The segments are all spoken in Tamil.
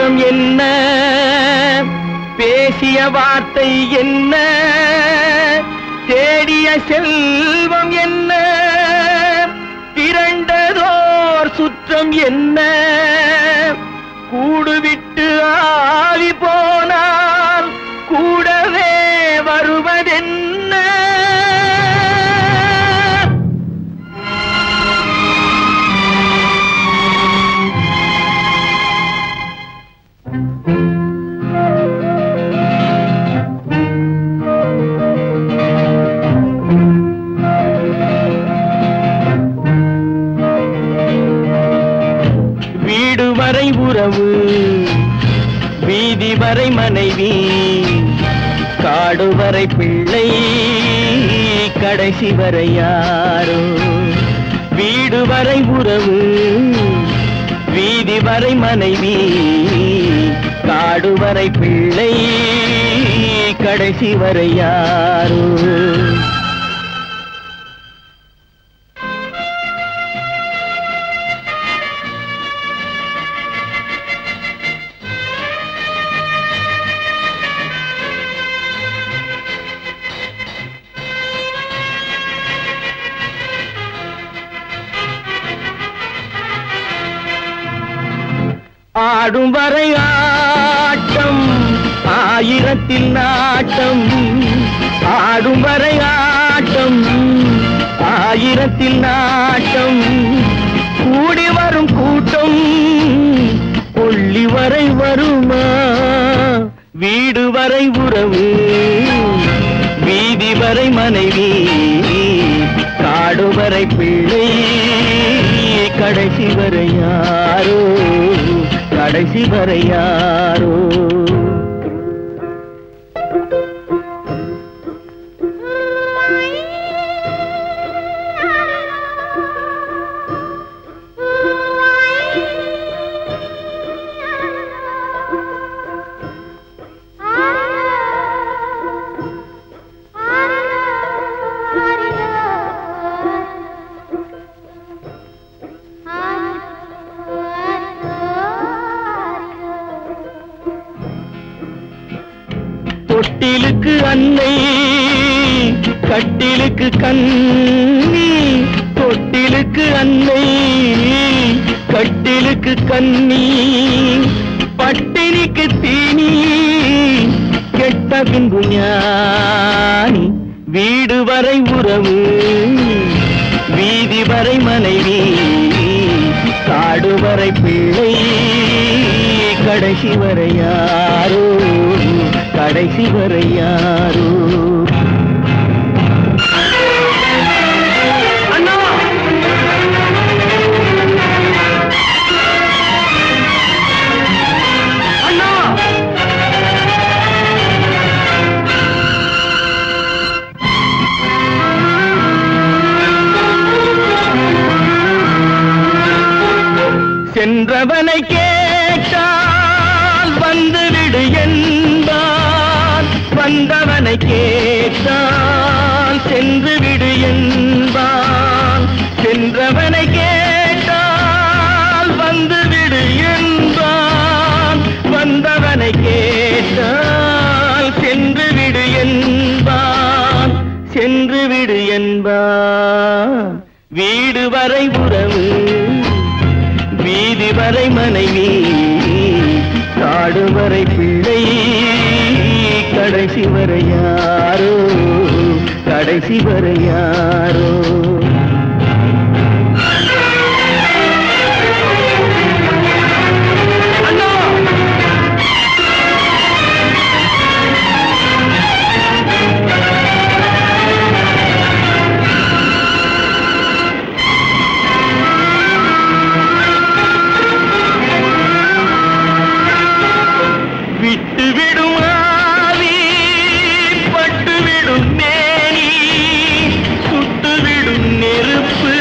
பாசம் என்ன, பேசிய வார்த்தை என்ன, தேடிய செல்வம் என்ன, திரண்டதோர் சுற்றம் என்ன, கூடுவிட்டு ஆவி போனால் கூடவே வருவதென்ன. வீடு வரை உறவு, வீதி வரை மனைவி, காடு வரை பிள்ளை, கடைசி வரை யாரோ. வீடு வரை உறவு, வீதி வரை மனைவி, காடு வரை பிள்ளை, கடைசி வரை யாரோ. ஆடும் வரை ஆட்டம், ஆயிரத்தில் நாட்டம், ஆடும் வரை ஆட்டம், ஆயிரத்தில் நாட்டம், கூடி வரும் கூட்டம் கொள்ளி வரை வருமா. வீடு வரை உறவு, வீதி வரை மனைவி, காடு வரை பிள்ளை, கடைசி வரை யாரோ, கடைசி வரை யாரோ. தொட்டிலுக்கு அன்னை, கட்டிலுக்கு கண்ணி, தொட்டிலுக்கு அன்னை, கட்டிலுக்கு கண்ணி, பட்டினிக்கு தீனி, கெட்ட பின்பு ஞானி. வீடு வரை உறவு, வீதி வரை மனைவி, காடு வரை பிள்ளை, கடைசி வரை யாரோ, கடைசி வரை யாரோ. அண்ணா அண்ணா, சென்றவனை கேட்டால் வந்துவிடு என்பான், வந்தவனை கேட்டால் சென்று விடு என்பான். சென்றவனை கேட்டால் வந்துவிடு என்பான், வந்தவனை கேட்டால் சென்று விடு என்பான், சென்று விடு என்பான். வீடு வரை உறவு, வீதி வரை மனைவி, காடு வரை பிள்ளை, கடைசி வரை யாரோ, கடைசி வரை யாரோ. விட்டுவிடும் ஆவி, பட்டுவிடும் மேனி, சுட்டுவிடும் நெருப்பு,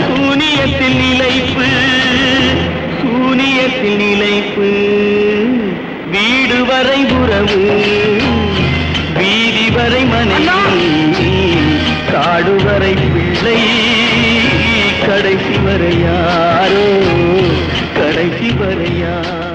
சூனியத்தில் நிலைப்பு, சூனியத்தில் நிலைப்பு. வீடு வரை உறவு, வீதி வரை மனைவி, காடு வரை பிள்ளை, கடைசி வரை யாரோ, கடைசி வரை யாரோ.